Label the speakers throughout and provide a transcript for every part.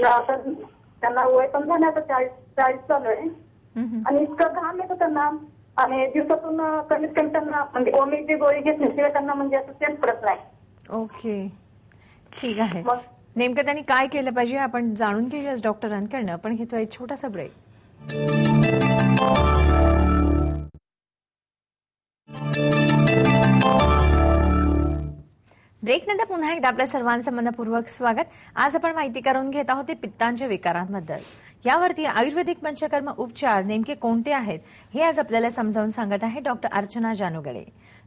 Speaker 1: आता त्यांना वय पण झालं आता 40 चालू आहे आणि इतकं घाम येतो त्यांना आणि दिवसातून कमीत कमी त्यांना म्हणजे ओमेची गोळी घेतल्याशिवाय त्यांना म्हणजे असं चेन पडत नाही.
Speaker 2: ओके, ठीक आहे. नेमकं त्यांनी काय केलं पाहिजे आपण जाणून घेऊया डॉक्टरांकडनं. आपण घेतो एक छोटासा ब्रेक. ब्रेकनंतर पुन्हा एकदा आपल्या सर्वांचं मनपूर्वक स्वागत. आज आपण माहिती करून घेत आहोत ते पित्तांच्या विकारांबद्दल. यावरती आयुर्वेदिक पंचकर्म उपचार नेमके कोणते आहेत हे आज आपल्याला समजावून सांगत आहे डॉक्टर अर्चना जानूगडे.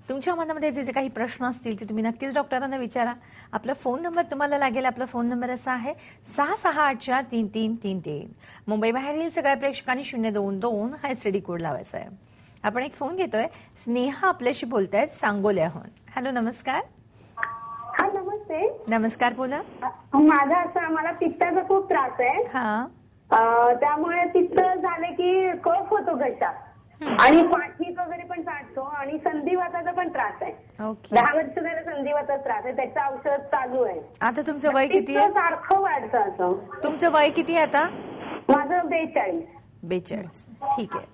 Speaker 2: तुमच्या मनामध्ये जे काही प्रश्न असतील ते तुम्ही नक्कीच डॉक्टरांना विचारा. आपला फोन नंबर तुम्हाला लागेल. आपला फोन नंबर असा आहे 66843333. मुंबई बाहेरील सगळ्या प्रेक्षकांनी 022 हा एसटीडी कोड लावायचा आहे. आपण एक फोन घेतोय. स्नेहा आपल्याशी बोलतायत सांगोल्याहून. हॅलो, नमस्कार.
Speaker 3: हा, नमस्ते.
Speaker 2: नमस्कार, बोला.
Speaker 3: माझा असं मला पित्ताचा खूप त्रास आहे.
Speaker 2: हा,
Speaker 3: त्यामुळे पित्त झाले की कफ होतो घशात आणि पाठीत वगैरे पण साठतो आणि संधिवाताचा पण त्रास आहे.
Speaker 2: ओके.
Speaker 3: 10 वर्ष झालं संधिवाताचा त्रास आहे. त्याचं औषध चालू आहे.
Speaker 2: आता तुमचं वय किती आहे?
Speaker 3: सारखं वाढतं असं.
Speaker 2: तुमचं वय किती आहे आता?
Speaker 3: माझं 42.
Speaker 2: 42. ठीक आहे.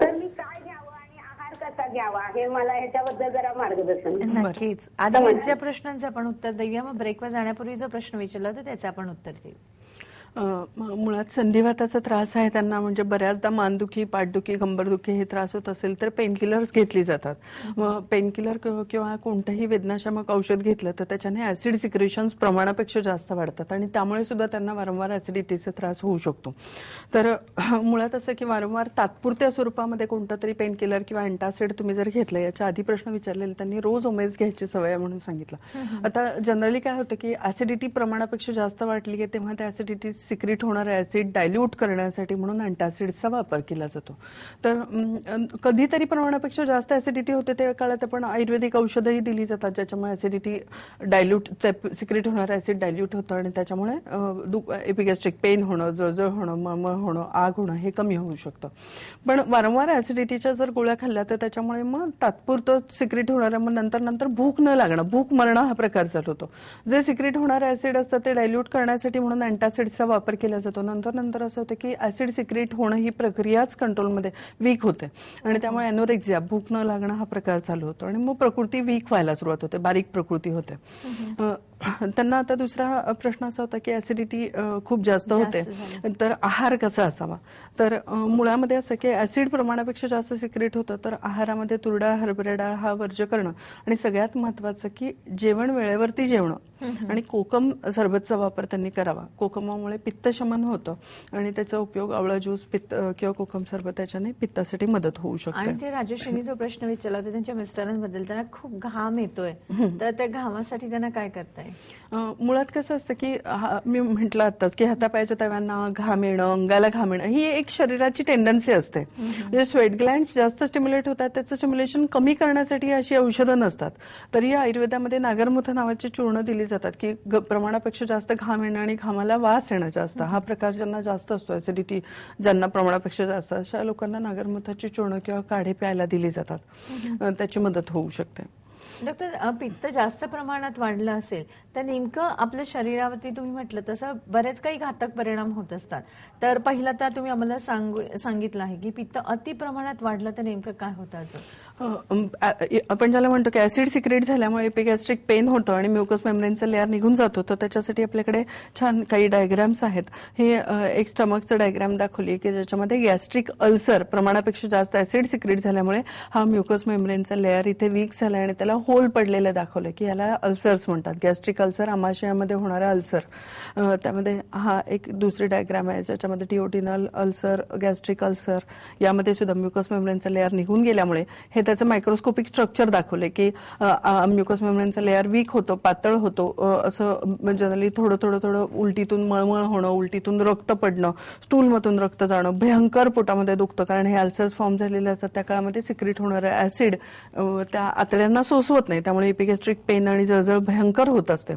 Speaker 3: तर मी काय घ्यावं आणि आहार कसा घ्यावा हे मला ह्याच्याबद्दल जरा मार्गदर्शन.
Speaker 2: नक्कीच. आधी ज्या प्रश्नांचं आपण उत्तर देऊया, मग ब्रेकवर जाण्यापूर्वी जो प्रश्न विचारला होता त्याचं आपण उत्तर देऊ.
Speaker 4: मुळात संधिवाताचा त्रास आहे त्यांना, म्हणजे बऱ्याचदा मानदुखी, पाठदुखी, कंबरदुखी हे त्रास होत असेल तर पेनकिलर्स घेतली जातात. मग पेनकिलर किंवा कोणतंही वेदनाशामक औषध घेतलं तर त्याच्याने ऍसिड सिक्रेशन्स प्रमाणापेक्षा जास्त वाढतात आणि त्यामुळे सुद्धा त्यांना वारंवार ऍसिडिटीचा त्रास होऊ शकतो. तर मुळात असं की वारंवार तात्पुरत्या स्वरूपामध्ये कोणतं तरी पेनकिलर किंवा अँटासिड तुम्ही जर घेतलं, याच्या आधी प्रश्न विचारलेला त्यांनी रोज ओमेज घ्यायची सवय म्हणून सांगितलं. आता जनरली काय होतं की ऍसिडिटी प्रमाणापेक्षा जास्त वाढली आहे तेव्हा त्या ऍसिडिटी सिक्रेट होणारा ऍसिड डायल्यूट करण्यासाठी म्हणून अँटासिड्सचा वापर केला जातो. तर कधीतरी प्रमाणापेक्षा जास्त ऍसिडिटी होते त्या काळात आपण आयुर्वेदिक औषधही दिली जातात ज्याच्यामुळे ऍसिडिटी डायल्यूट सिक्रेट होणारा ऍसिड डायल्यूट होतं आणि त्याच्यामुळे एपिगॅस्ट्रिक पेन होणं, जळजळ होणं, मळमळ होणं, आग होणं हे कमी होऊ शकतं. पण वारंवार ऍसिडिटीच्या जर गोळ्या खाल्ल्या तर त्याच्यामुळे मग तात्पुरतं सिक्रेट होणारं मग नंतर भूक न लागणं, भूक मरणं हा प्रकार चालू होतो. जे सिक्रेट होणारे ऍसिड असतात ते डायल्यूट करण्यासाठी म्हणून अँटासिड्सचा वापर केला जातो. नंतर असं होतं की ऍसिड सिक्रेट होणं ही प्रक्रियाच कंट्रोलमध्ये वीक होते आणि त्यामुळे एनोरेक्झिया, भूक न लागणं हा प्रकार चालू होतो आणि मग प्रकृती वीक व्हायला सुरुवात होते, बारीक प्रकृती होते. त्यांना आता दुसरा प्रश्न असा होता की ऍसिडिटी खूप जास्त होते तर आहार कसा असावा. तर मुळामध्ये असं की ऍसिड प्रमाणापेक्षा जास्त सिक्रेट होतं तर आहारामध्ये तुरडाळ, हरभरा डाळ हा वर्ज्य करणं आणि सगळ्यात महत्वाचं की जेवण वेळेवरती जेवणं आणि कोकम सरबतचा वापर त्यांनी करावा. कोकमामुळे पित्तशमन होतं आणि त्याचा उपयोग आवळा ज्यूस, पित्त किंवा कोकम सरबत त्याच्याने पित्तासाठी मदत होऊ शकते.
Speaker 2: आणि ते राजेश्रीनी जो प्रश्न विचारला होता त्यांच्या मिस्टरांबद्दल, त्यांना खूप घाम येतोय तर त्या घामासाठी त्यांना काय करताय?
Speaker 4: मुळात कसं असतं की मी म्हटलं आताच की हातापायाच्या तव्यांना घाम येणं, अंगाला घाम येणं ही एक शरीराची टेंडन्सी असते. म्हणजे स्वेट ग्लँड्स जास्त स्टिम्युलेट होतात, त्याचं स्टिम्युलेशन कमी करण्यासाठी अशी औषधं नसतात. तरी आयुर्वेदामध्ये नागरमुथ नावाची चूर्ण दिली जातात की प्रमाणापेक्षा जास्त घाम येणं आणि घामाला वास येणं जास्त हा प्रकार ज्यांना जास्त असतो, ऍसिडिटी ज्यांना प्रमाणापेक्षा जास्त, अशा लोकांना नागरमुथाची चूर्ण किंवा काढे प्यायला दिली जातात. त्याची मदत होऊ शकते.
Speaker 2: डॉक्टर, पित्त जास्त प्रमाणात वाढलं असेल तर नेमकं आपल्या शरीरावरती तुम्ही म्हटलं तसं बरेच काही घातक परिणाम होत असतात. तर पहिला तर तुम्ही आम्हाला सांगितलं आहे की पित्त अति प्रमाणात वाढलं तर नेमकं काय होतं अजून?
Speaker 4: आपण ज्याला म्हणतो की ऍसिड सिक्रेट झाल्यामुळे एपिगॅस्ट्रिक पेन होतं आणि म्युकस मेम्ब्रेनचा लेअर निघून जातो. तर त्याच्यासाठी आपल्याकडे छान काही डायग्राम्स आहेत. हे एक स्टमकचं डायग्राम दाखवली की ज्याच्यामध्ये गॅस्ट्रिक अल्सर प्रमाणापेक्षा जास्त ऍसिड सिक्रेट झाल्यामुळे हा म्युकस मेम्ब्रेनचा लेअर इथे वीक झाला आणि त्याला होल पडलेलं दाखवलं की याला अल्सर्स म्हणतात. गॅस्ट्रिक अल्सर, आमाशयामध्ये होणारा अल्सर. त्यामध्ये हा एक दुसरी डायग्राम आहे ज्याच्यामध्ये डिओटिनल अल्सर, गॅस्ट्रिक अल्सर यामध्ये सुद्धा म्युकस मेम्ब्रेनचा लेअर निघून गेल्यामुळे हे त्याचं मायक्रोस्कोपिक स्ट्रक्चर दाखवले की म्युकस मेम्ब्रेनचा लेअर वीक होतो, पातळ होतो. असं जनरली थोडं उलटीतून मळमळ होणं, उलटीतून रक्त पडणं, स्टूलमधून रक्त जाणं, भयंकर पोटामध्ये दुखतं कारण हे अल्सर्स फॉर्म झालेले असतात. त्या काळामध्ये सिक्रेट होणारं ऍसिड त्या आतड्यांना सोसवत नाही, त्यामुळे एपिगॅस्ट्रिक पेन आणि जळजळ भयंकर होत असते.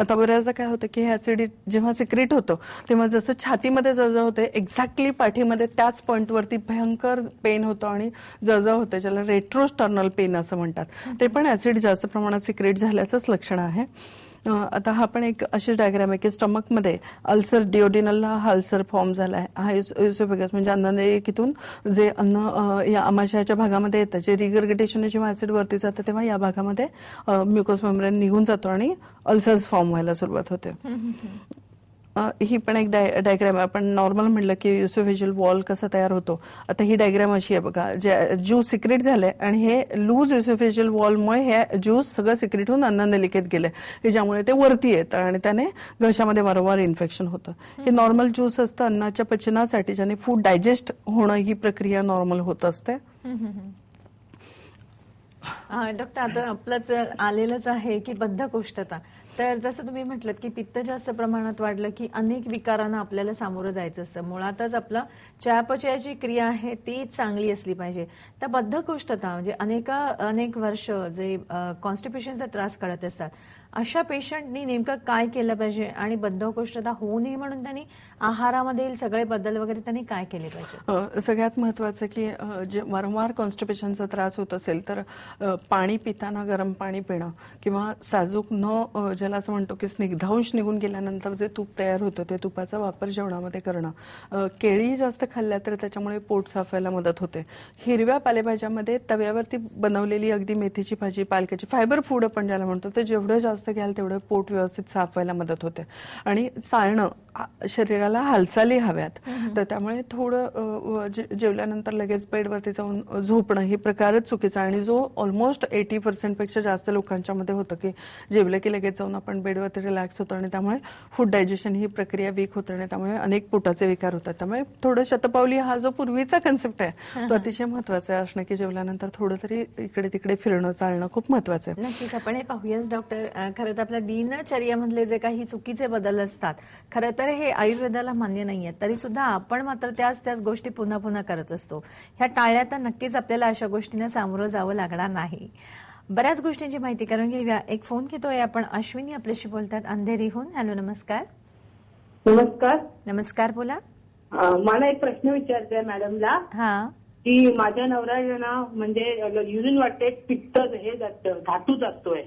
Speaker 4: आता बऱ्याचदा काय होतं की हे ऍसिड जेव्हा सिक्रेट होतं तेव्हा जसं छातीमध्ये जळजळ होते एक्झॅक्टली पाठीमध्ये त्याच पॉइंटवरती भयंकर पेन होतं आणि जळजळ होते, ज्याला रेट्रोस्टर्नल पेन असं म्हणतात. ते पण ऍसिड जास्त प्रमाणात सिक्रेट झाल्याचंच लक्षण आहे. आता हा पण एक अशी डायग्राम आहे की स्टमकमध्ये अल्सर, डिओडिनलला हा अल्सर फॉर्म झाला आहे. हा इसोफेगस म्हणजे अन्ननलिकेतून जे अन्न या आमाशयाच्या भागामध्ये येतं, जे रिगर्गिटेशन जेव्हा ऍसिड वरती जातं तेव्हा या भागामध्ये म्युकोस मेम्ब्रेन निघून जातो आणि अल्सर्स फॉर्म व्हायला सुरुवात होते. ही पण एक डायग्राम आहे. आपण नॉर्मल म्हटलं की युसोफेजियल वॉल कसा तयार होतो. आता ही डायग्राम अशी आहे बघा, जे ज्यूस सिक्रेट झाले आणि हे लूज युसोफेजियल वॉलमुळे हे ज्यूस सगळं सिक्रेट होऊन अन्ननलिकेत गेले, की ज्यामुळे ते वरती येतं आणि त्याने घशामध्ये वारंवार इन्फेक्शन होतं. हे नॉर्मल ज्यूस असतं अन्नाच्या पचनासाठी, ज्याने फूड डायजेस्ट होणं ही प्रक्रिया नॉर्मल होत असते.
Speaker 2: डॉक्टर, आता आपलंच आलेलंच आहे की बद्धकोष्ठता. तर जसं तुम्ही म्हटलं की पित्त जास्त प्रमाणात वाढलं की अनेक विकारांना आपल्याला सामोरं जायचं असतं. मुळातच आपलं चयापचयाची क्रिया आहे ती चांगली असली पाहिजे. तर बद्धकोष्ठता म्हणजे अनेक वर्ष जे कॉन्स्टिपेशनचा त्रास काढत असतात, अशा पेशंटनी नेमकं काय केलं पाहिजे आणि बद्धकोष्ठता होऊ नये म्हणून त्यांनी आहारामधील सगळे बदल वगैरे त्यांनी काय केले पाहिजे?
Speaker 4: सगळ्यात महत्वाचं की जे वारंवार कॉन्स्टिपेशनचा त्रास होत असेल तर पाणी पिताना गरम पाणी पिणं किंवा साजूक ज्याला असं म्हणतो की स्निग्धांश निघून गेल्यानंतर जे तूप तयार होतं ते तुपाचा वापर जेवणामध्ये करणं. केळी जास्त खाल्ल्या तर त्याच्यामुळे पोट साफ व्हायला मदत होते. हिरव्या पालेभाज्यामध्ये तव्यावरती बनवलेली अगदी मेथीची भाजी, पालकाची फायबर फूड आपण ज्याला म्हणतो, ते जेवढं जास्त घ्याल तेवढं पोट व्यवस्थित साफ व्हायला मदत होते. आणि चालणं, शरीराला हालचाली हव्यात, तर त्यामुळे थोडं जेवल्यानंतर लगेच बेडवरती जाऊन झोपणं ही प्रकारच चुकीचा. आणि जो ऑलमोस्ट 80% पेक्षा जास्त लोकांच्या मध्ये होतं की जेवलं की लगेच जाऊन आपण बेडवरती रिलॅक्स होतो आणि त्यामुळे फूड डायजेशन ही प्रक्रिया वीक होते आणि त्यामुळे अनेक पोटाचे विकार होतात. त्यामुळे थोडं शतपावली हा जो पूर्वीचा कन्सेप्ट आहे तो अतिशय महत्वाचा आहे असणं, की जेवल्यानंतर थोडं तरी इकडे तिकडे फिरणं, चालणं खूप महत्वाचं आहे.
Speaker 2: नक्कीच आपण हे पाहूयाच डॉक्टर. खरं तर आपल्या दिनचर्येमधले जे काही चुकीचे बदल असतात, खरं तर हे आयुर्वेदाला मान्य नाहीये, तरी सुद्धा आपण मात्र त्याच गोष्टी पुन्हा पुन्हा करत असतो. ह्या टाळल्या तर नक्कीच आपल्याला अशा गोष्टींना सामोरं जावं लागणार नाही. बऱ्याच गोष्टींची माहिती करून घेऊया. एक फोन घेतोय आपण. अश्विनी आपल्याशी बोलतात अंधेरीहून. हॅलो, नमस्कार.
Speaker 3: नमस्कार.
Speaker 2: नमस्कार, बोला.
Speaker 3: मला एक प्रश्न विचारायचा आहे मॅडमला.
Speaker 2: हा,
Speaker 3: की माझ्या नवऱ्याला म्हणजे युरिन वाटते, पित्त हे धातू जातोय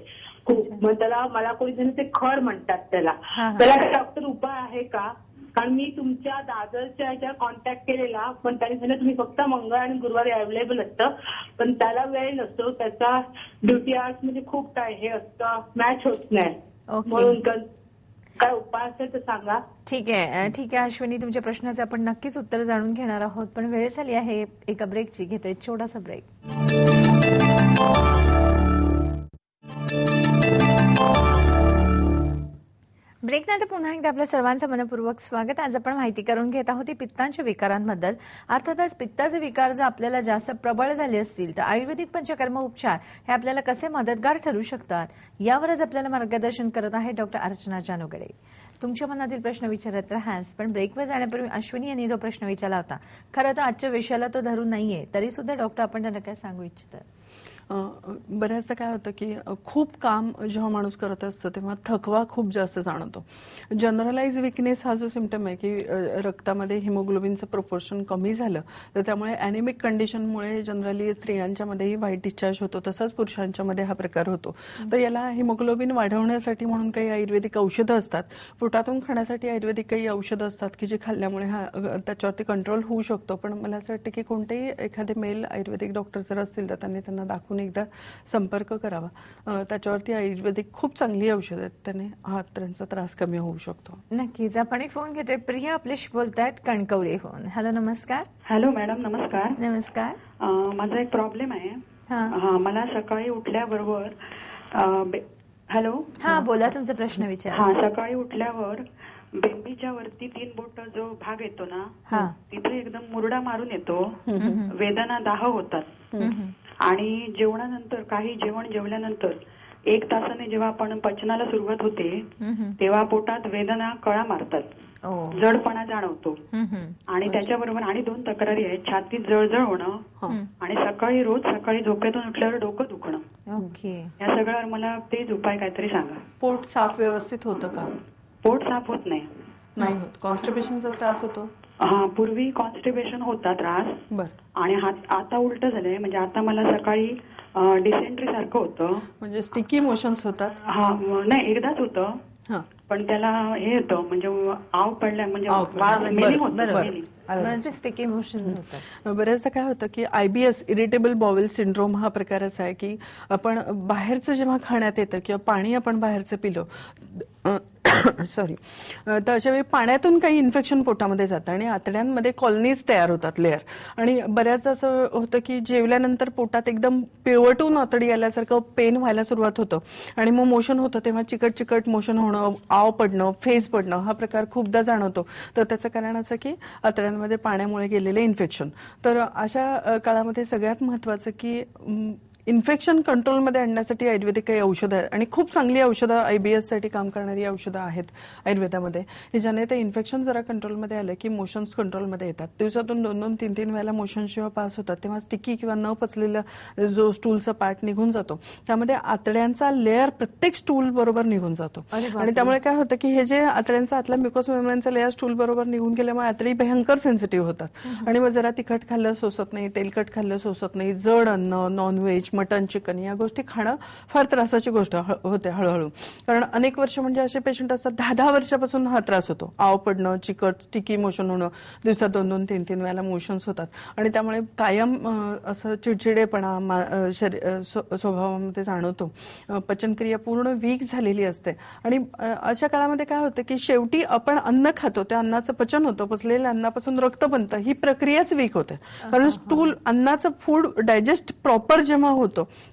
Speaker 3: खूप. मग त्याला, मला कोणी जण ते खड म्हणतात त्याला काही डॉक्टर उपाय आहे का? कारण मी तुमच्या दादरच्या ह्याच्या कॉन्टॅक्ट केलेला, पण त्यांनी सांगितलं तुम्ही फक्त मंगळ आणि गुरुवारी अवेलेबल असतं, पण त्याला वेळ नसतो, त्याचा ड्युटी आवर्स मध्ये खूप काय हे असतं, मॅच होत नाही. म्हणून काय उपाय असेल तर सांगा.
Speaker 2: ठीक आहे अश्विनी, तुमच्या प्रश्नाचे आपण नक्कीच उत्तर जाणून घेणार आहोत, पण वेळ झाली आहे एका ब्रेकची. घेतोय छोटासा ब्रेक. ब्रेकनंतर पुन्हा एकदा आपल्या सर्वांचं मनपूर्वक स्वागत. आज आपण माहिती करून घेत आहोत पित्तांच्या विकारांबद्दल. अर्थातच पित्ताचे विकार जर आपल्याला जास्त प्रबळ झाले असतील तर आयुर्वेदिक पंचकर्म उपचार हे आपल्याला कसे मदतगार ठरू शकतात, यावरच आपल्याला मार्गदर्शन करत आहे डॉक्टर अर्चना जानोगडे. तुमच्या मनातील प्रश्न विचारत राहाच, पण ब्रेकवर जाण्यापूर्वी अश्विनी यांनी जो प्रश्न विचारला होता, खरं तर आजच्या विषयाला तो धरून नाहीये, तरी सुद्धा डॉक्टर आपण त्यांना काय सांगू इच्छितात?
Speaker 4: बऱ्याचदा काय होतं की खूप काम जेव्हा माणूस करत असतो तेव्हा थकवा खूप जास्त जाणवतो. जनरलाइज विकनेस हा जो सिम्पटम आहे की रक्तामध्ये हिमोग्लोबिनचं प्रोपोर्शन कमी झालं, तर त्यामुळे ॲनेमिक कंडिशनमुळे जनरली स्त्रियांच्या मध्येही व्हाईट डिस्चार्ज होतो, तसंच पुरुषांच्या मध्ये हा प्रकार होतो. तर याला हिमोग्लोबिन वाढवण्यासाठी म्हणून काही आयुर्वेदिक औषधं असतात, पोटातून खाण्यासाठी आयुर्वेदिक काही औषधं असतात की जे खाल्ल्यामुळे हा त्याच्यावरती कंट्रोल होऊ शकतो. पण मला असं वाटतं की कोणतेही एखादे मेल आयुर्वेदिक डॉक्टर जर असतील तर त्यांना दाखवून एकदा संपर्क करावा. त्याच्यावरती आयुर्वेदिक खूप चांगली औषध आहेत, त्याने हातांचा त्रास कमी होऊ शकतो.
Speaker 2: नक्कीच. आपण एक फोन घेतोय. प्रिया आपल्याशी बोलतायत कणकवलीहून. हॅलो, नमस्कार.
Speaker 5: हॅलो मॅडम, नमस्कार.
Speaker 2: नमस्कार.
Speaker 5: माझा एक प्रॉब्लेम आहे. मला सकाळी उठल्याबरोबर हॅलो,
Speaker 2: हा बोला, तुमचा प्रश्न विचार.
Speaker 5: हा, सकाळी उठल्यावर बेंबीच्या वरती 3 बोट जो भाग येतो ना, तिथे एकदम मुरडा मारून येतो, वेदना, दाह होतात. आणि जेवणानंतर, काही जेवण जेवल्यानंतर 1 तासाने जेव्हा आपण पचनाला सुरुवात होते तेव्हा पोटात वेदना, कळा मारतात, जडपणा जाणवतो. आणि त्याच्याबरोबर आणि 2 तक्रारी आहेत, छातीत जळजळ होणं आणि रोज सकाळी झोपेतून उठल्यावर डोकं दुखणं. या सगळ्यावर मला तेच उपाय काहीतरी सांगा.
Speaker 4: पोट साफ व्यवस्थित होतं का?
Speaker 5: पोट साफ होत नाही
Speaker 4: होत. कॉन्स्टिपेशनचा त्रास होतो?
Speaker 5: हा, पूर्वी कॉन्स्टिपेशन होता त्रास. आणि आता उलट झालंय. म्हणजे आता मला सकाळी डिसेंट्री सारखं होतं.
Speaker 4: म्हणजे स्टिकी मोशन्स होतात.
Speaker 5: हा नाही एकदाच होतं पण त्याला हे होतं म्हणजे आव पडल्या म्हणजे मेलिंग होतं.
Speaker 2: स्टिकी मोशन्स होतात.
Speaker 4: बऱ्याचदा काय होतं की IBS इरिटेबल बॉवेल सिंड्रोम हा प्रकार असा आहे की आपण बाहेरचं जेव्हा खाण्यात येतं किंवा पाणी आपण बाहेरचं पिलं सॉरी तर अशा वेळी पाण्यातून काही इन्फेक्शन पोटामध्ये जातं आणि आतड्यांमध्ये कॉलनीज तयार होतात लेअर. आणि बऱ्याचदा असं होतं की जेवल्यानंतर पोटात एकदम पिळवटून आतडी आल्यासारखं पेन व्हायला सुरुवात होतं आणि मग मोशन होतं तेव्हा चिकट चिकट मोशन होणं, आव पडणं, फेस पडणं हा प्रकार खूपदा जाणवतो. तर त्याचं कारण असं की आतड्यांमध्ये पाण्यामुळे गेलेले इन्फेक्शन. तर अशा काळामध्ये सगळ्यात महत्वाचं की इन्फेक्शन कंट्रोलमध्ये आणण्यासाठी आयुर्वेदिक काही औषधं आहेत आणि खूप चांगली औषधं IBS साठी काम करणारी औषधं आहेत आयुर्वेदामध्ये की ज्याने ते इन्फेक्शन जरा कंट्रोलमध्ये आलं की मोशन्स कंट्रोलमध्ये येतात. दिवसातून 2-2, 3-3 वेळेला मोशन्स जेव्हा पास होतात तेव्हा स्टिकी किंवा न पचलेलं जो स्टूलचा पार्ट निघून जातो त्यामध्ये आतड्यांचा लेअर प्रत्येक स्टूल बरोबर निघून जातो आणि त्यामुळे काय होतं की हे जे आतड्यांचा आतला म्युकोस मेम्ब्रेनचा लेअर स्टूल बरोबर निघून गेल्यामुळे आतडी भयंकर सेन्सिटिव्ह होतात आणि मग जरा तिखट खाल्लं सोसत नाही, तेलकट खाल्लं सोसत नाही, जड अन्न, नॉनव्हेज, मटन, चिकन या गोष्टी खाणं फार त्रासाची गोष्ट होते हळूहळू. कारण अनेक वर्ष म्हणजे असे पेशंट असतात 10-10 वर्षापासून हा त्रास होतो. आव पडणं, चिकट स्टिकी मोशन होणं, दिवसात 2-2, 3-3 वेळेला मोशन्स होतात आणि त्यामुळे कायम असं चिडचिडेपणा स्वभावामध्ये जाणवतो. पचनक्रिया पूर्ण वीक झालेली असते आणि अशा काळामध्ये काय होतं की शेवटी आपण अन्न खातो त्या अन्नाचं पचन होतं, पचलेल्या अन्नापासून रक्त बनतं, ही प्रक्रियाच वीक होते. कारण स्टूल अन्नाचं फूड डायजेस्ट प्रॉपर जेव्हा होतं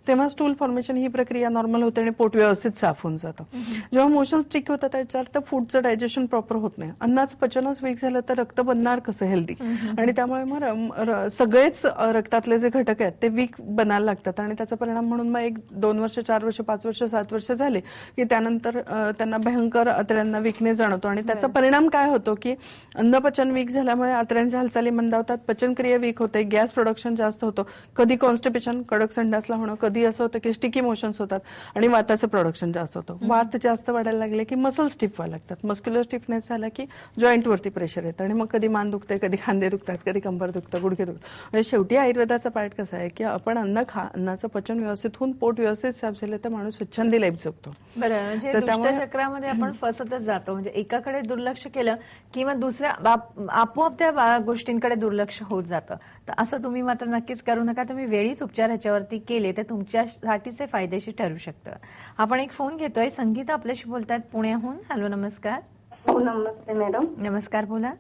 Speaker 4: तेव्हा स्टूल फॉर्मेशन ही प्रक्रिया नॉर्मल होते आणि पोट व्यवस्थित साफ होऊन जातं. जेव्हा मोशन स्टिक होतं त्याच्या अर्थ फूडचं डायजेशन प्रॉपर होत नाही, अन्नाचं पचनच वीक झालं तर रक्त बनणार कसं हेल्दी आणि त्यामुळे मग सगळेच रक्तातले जे घटक आहेत ते वीक बनायला लागतात आणि त्याचा परिणाम म्हणून मग 1-2 वर्ष, 4 वर्ष, 5 वर्ष, 7 वर्ष झाले की त्यानंतर त्यांना भयंकर आतड्यांना विकनेस जाणवतो आणि त्याचा परिणाम काय होतो की अन्नपचन वीक झाल्यामुळे आतड्यांच्या हालचाली मंदावतात, पचनक्रिया वीक होते, गॅस प्रोडक्शन जास्त होतं, कधी कॉन्स्टिपेशन कडक संडासला होणं, कधी असं होतं की स्टिकी मोशन्स होतात आणि वाताचं प्रोडक्शन जास्त होतं. वात जास्त वाढायला लागले की मसल स्टिफ व्हायला लागतात, मस्क्युलर स्टिफनेस झाला की जॉईंट वरती प्रेशर येतं आणि मग कधी मान दुखते, कधी खांदे दुखतात, कधी कंबर दुखतं, गुडघे दुखतात. म्हणजे शेवटी आयुर्वेदाचा पार्ट कसा आहे की आपण अन्न खा, अन्नाचं पचन व्यवस्थित होऊन पोट व्यवस्थित साफ झालं तर माणूस स्वच्छंदी लाईफ जगतो.
Speaker 2: बरं, म्हणजे दुष्टचक्रामध्ये आपण फसतच जातो. म्हणजे एकाकडे दुर्लक्ष केलं किंवा दुसऱ्या आपोआप त्या गोष्टींकडे दुर्लक्ष होत जातं. तर असं तुम्ही मात्र नक्कीच करू नका. तुम्ही वेळीच उपचार ह्याच्यावरती केले तर तुमच्यासाठीचे फायदेशीर ठरू शकतं. आपण एक फोन घेतोय. संगीता आपल्याशी बोलतात पुण्याहून. हॅलो, नमस्कार.
Speaker 1: हो, नमस्ते मॅडम.
Speaker 2: नमस्कार, बोला.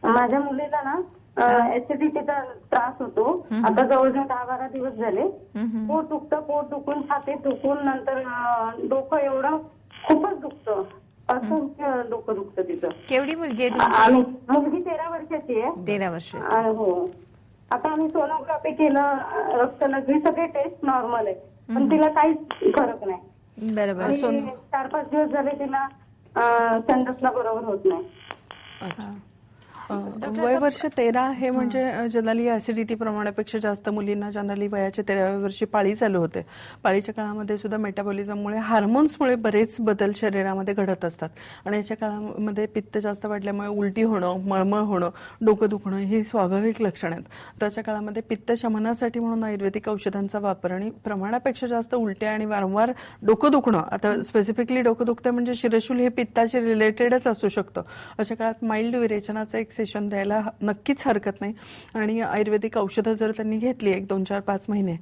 Speaker 1: माझ्या मुलीला ना ऍसिडिटीचा त्रास होतो. आता जवळजवळ 10-12 दिवस झाले. पोट दुखतं, पोट दुखून, छाती दुखून, नंतर डोकं एवढं खूपच दुखतं, असंख्य डोकं दुखतं तिचं.
Speaker 2: केवढी मुलगी आहे तुमची?
Speaker 1: मुलगी 13 वर्षाची आहे.
Speaker 2: 13 वर्षाची.
Speaker 1: हो. आता आम्ही सोनोग्राफी केलं, रक्त लगवी सगळे टेस्ट नॉर्मल आहे पण तिला काहीच फरक नाही.
Speaker 2: बरोबर.
Speaker 1: 4-5 दिवस झाले तिला संडासला बरोबर होत नाही.
Speaker 4: वय वर्ष 13 हे म्हणजे जनरली ऍसिडिटी प्रमाणापेक्षा जास्त मुलींना जनरली वयाच्या 13व्या वर्षी पाळी चालू होते. पाळीच्या काळामध्ये सुद्धा मेटाबॉलिझममुळे हार्मोन्समुळे बरेच बदल शरीरामध्ये घडत असतात आणि याच्या काळामध्ये पित्त जास्त वाढल्यामुळे उलटी होणं, मळमळ होणं, डोकं दुखणं ही स्वाभाविक लक्षणं आहेत. त्याच्या काळामध्ये पित्त शमनासाठी म्हणून आयुर्वेदिक औषधांचा वापर आणि प्रमाणापेक्षा जास्त उलट्या आणि वारंवार डोकं दुखणं, आता स्पेसिफिकली डोकं दुखतं म्हणजे शिरशूल हे पित्ताशी रिलेटेडच असू शकतं. अशा काळात माइल्ड विरेचनाचं एक सेशन द्यायला नक्कीच हरकत नाही आणि आयुर्वेदिक औषधं जर त्यांनी घेतली 1, 2, 4, 5 महिने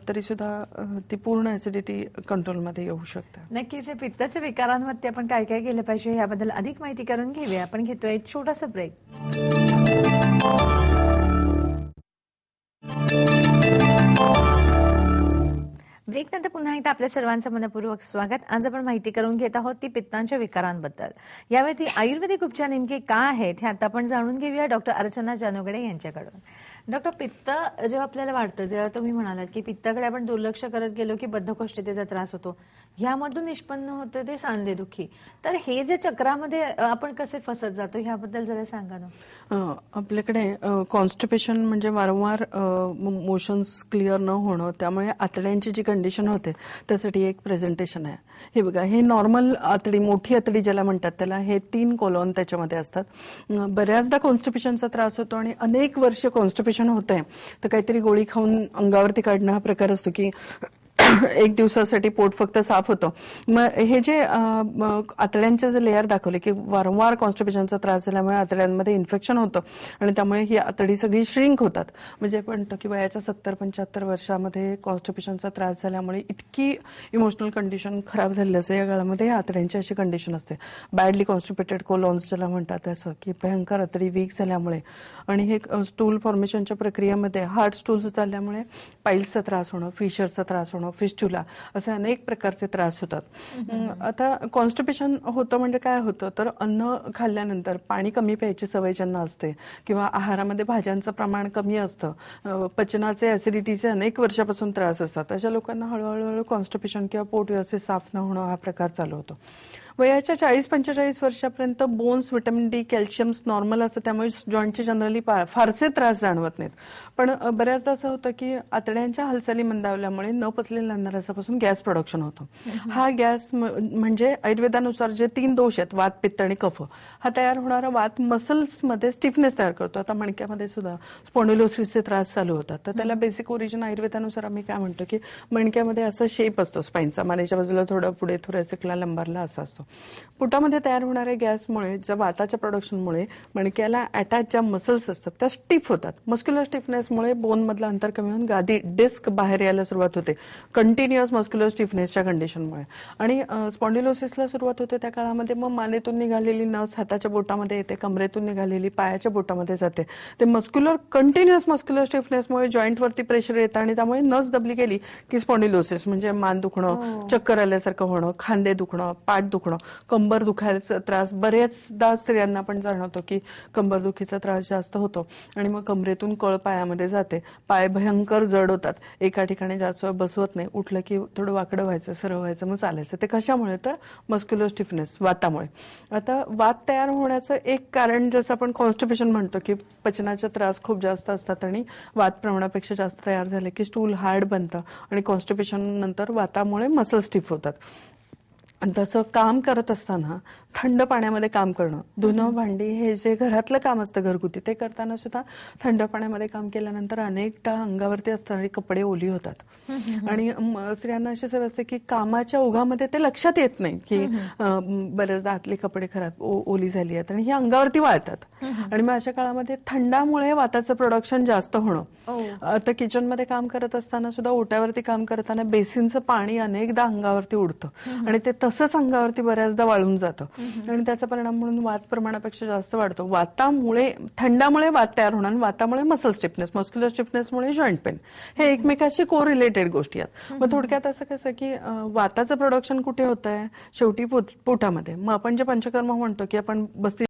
Speaker 4: तरी सुद्धा ती पूर्ण ऍसिडिटी कंट्रोलमध्ये येऊ शकते.
Speaker 2: नक्कीच. हे पित्ताच्या विकारांवरती आपण काय काय केलं पाहिजे याबद्दल अधिक माहिती करून घेऊया. आपण घेतोय एक छोटासा ब्रेक. ब्रेकनंतर पुन्हा एकदा आपल्या सर्वांचं मनपूर्वक स्वागत. आज आपण माहिती करून घेत आहोत ती पित्तांच्या विकारांबद्दल. यावेळी आयुर्वेदिक उपचार नेमके काय आहेत हे आता आपण जाणून घेऊया डॉक्टर अर्चना जानोगडे यांच्याकडून. डॉक्टर, पित्त जेव्हा आपल्याला वाढतं, जेव्हा तुम्ही म्हणालात की पित्ताकडे आपण दुर्लक्ष करत गेलो की बद्धकोष्ठतेचा त्रास होतो, ह्यामधून निष्पन्न होतं ते सांधेदुखी. तर हे जे चक्रामध्ये आपण कसे फसत जातो ह्याबद्दल जरा सांगा ना.
Speaker 4: आपल्याकडे कॉन्स्टिपेशन म्हणजे वारंवार मोशन्स क्लिअर न होणं, त्यामुळे आतड्यांची जी कंडिशन होते त्यासाठी एक प्रेझेंटेशन आहे. हे बघा, हे नॉर्मल आतडी, मोठी आतडी ज्याला म्हणतात, त्याला हे 3 कॉलॉन त्याच्यामध्ये असतात. बऱ्याचदा कॉन्स्टिपेशनचा त्रास होतो आणि अनेक वर्ष कॉन्स्टिपेशन होत आहे तर काहीतरी गोळी खाऊन अंगावरती काढणं हा प्रकार असतो की एक दिवसासाठी पोट फक्त साफ होतं. मग हे जे आतड्यांचे जे लेअर दाखवले की वारंवार कॉन्स्टिपेशनचा त्रास झाल्यामुळे आतड्यांमध्ये इन्फेक्शन होतं आणि त्यामुळे ही आतडी सगळी श्रिंक होतात. म्हणजे म्हणतो की वयाच्या 70-75 वर्षामध्ये कॉन्स्टिपेशनचा त्रास झाल्यामुळे इतकी इमोशनल कंडिशन खराब झालेली असते या काळामध्ये, आतड्यांची अशी कंडिशन असते. बॅडली कॉन्स्टिपेटेड कोलॉन्स ज्याला म्हणतात, असं की भयंकर आतडी वीक झाल्यामुळे आणि हे स्टूल फॉर्मेशनच्या प्रक्रियेमध्ये हार्ड स्टूल्स झाल्यामुळे पाईल्सचा त्रास होणं, फिशरचा त्रास होणं, फिस्टुला असे अनेक प्रकारचे त्रास होतात. आता कॉन्स्टिपेशन होतं म्हणजे काय होतं तर अन्न खाल्ल्यानंतर पाणी कमी प्यायची सवय ज्यांना असते किंवा आहारामध्ये भाज्यांचं प्रमाण कमी असतं, पचनाचे ऍसिडिटीचे अनेक वर्षापासून त्रास असतात, अशा लोकांना हळूहळू कॉन्स्टिपेशन किंवा पोट व्यवस्थित साफ न होणं हा प्रकार चालू होतो. वयाच्या 40-45 वर्षापर्यंत बोन्स, व्हिटॅमिन डी, कॅल्शियम्स नॉर्मल असतं, त्यामुळे जॉईंटचे जनरली फारसे त्रास जाणवत नाहीत. पण बऱ्याचदा असं होतं की आतड्यांच्या हालचाली मंदावल्यामुळे न पचलेल्या अन्नरसापासून गॅस प्रोडक्शन होतो. हा गॅस म्हणजे आयुर्वेदानुसार जे 3 दोष आहेत, वात, पित्त आणि कफ, हा तयार होणारा वात मसल्समध्ये स्टिफनेस तयार करतो. आता मणक्यामध्ये सुद्धा स्पॉन्डिलोसिसचे त्रास चालू होतात, तर त्याला बेसिक ओरिजिन आयुर्वेदानुसार आम्ही काय म्हणतो की मणक्यामध्ये असा शेप असतो स्पाईनचा, मानेच्या बाजूला थोडा पुढे थोरासिकला लंबारला असा असतो. पोटामध्ये तयार होणाऱ्या गॅसमुळे, ज्या वाताच्या प्रोडक्शनमुळे मणक्याला अटॅच ज्या मसल्स असतात त्या स्टिफ होतात. मस्क्युलर स्टिफनेसमुळे बोन मधलं अंतर कमी होऊन गादी डिस्क बाहेर यायला सुरुवात होते कंटिन्युअस मस्क्युलर स्टिफनेसच्या कंडिशनमुळे. आणि स्पॉन्डिलोसिसला सुरुवात होते त्या काळामध्ये मग मानेतून निघालेली नस हाताच्या बोटामध्ये येते, कमरेतून निघालेली पायाच्या बोटामध्ये जाते. ते कंटिन्युअस मस्क्युलर स्टिफनेसमुळे जॉईंटवरती प्रेशर येतं आणि त्यामुळे नस दबली गेली की स्पॉन्डिलोसिस म्हणजे मान दुखणं, चक्कर आल्यासारखं होणं, खांदे दुखणं, पाठ दुखणं, कंबर दुखायचा त्रास. बरेचदा स्त्रियांना पण जाणवतो की कंबर दुखीचा त्रास जास्त होतो आणि मग कमरेतून कळ पायामध्ये जाते, पाय भयंकर जड होतात, एका ठिकाणी जास्त वेळ बसवत नाही, उठलं की थोडं वाकडं व्हायचं, सरळ व्हायचं, मग चालायचं. ते कशामुळे तर मस्क्युलर स्टिफनेस, वातामुळे. आता वात तयार होण्याचं एक कारण जसं आपण कॉन्स्टिपेशन म्हणतो की पचनाचे त्रास खूप जास्त असतात आणि वात प्रमाणापेक्षा जास्त तयार झाले की स्टूल हार्ड बनतं आणि कॉन्स्टिपेशन नंतर वातामुळे मसल स्टिफ होतात. तसं काम करत असताना थंड पाण्यामध्ये काम करणं, धुणं भांडी हे जे घरातलं काम असतं घरगुती, ते करताना सुद्धा थंड पाण्यामध्ये काम केल्यानंतर अनेकदा अंगावरती असणारे कपडे ओली होतात आणि स्त्रियांना अशी सवय असते की कामाच्या ओघामध्ये ते लक्षात येत नाही की बरेचदा आतले कपडे खराब ओली झाली आहेत आणि ही अंगावरती वाळतात. आणि मग अशा काळामध्ये थंडामुळे वाताचं प्रोडक्शन जास्त होणं. आता किचनमध्ये काम करत असताना सुद्धा ओट्यावरती काम करताना बेसिनचं पाणी अनेकदा अंगावरती उडतं आणि ते तसंच अंगावरती बऱ्याचदा वाळून जातं आणि त्याचा परिणाम म्हणून वात प्रमाणापेक्षा जास्त वाढतो. वातामुळे, थंडामुळे वात तयार होणार, वातामुळे मसल स्टिफनेस, मस्क्युलर स्टिफनेसमुळे जॉईंट पेन, हे एकमेकाशी को रिलेटेड गोष्टी आहेत. मग थोडक्यात असं कसं की वाताचं प्रोडक्शन कुठे होत आहे, शेवटी पोटामध्ये. मग आपण जे पंचकर्म म्हणतो की आपण 32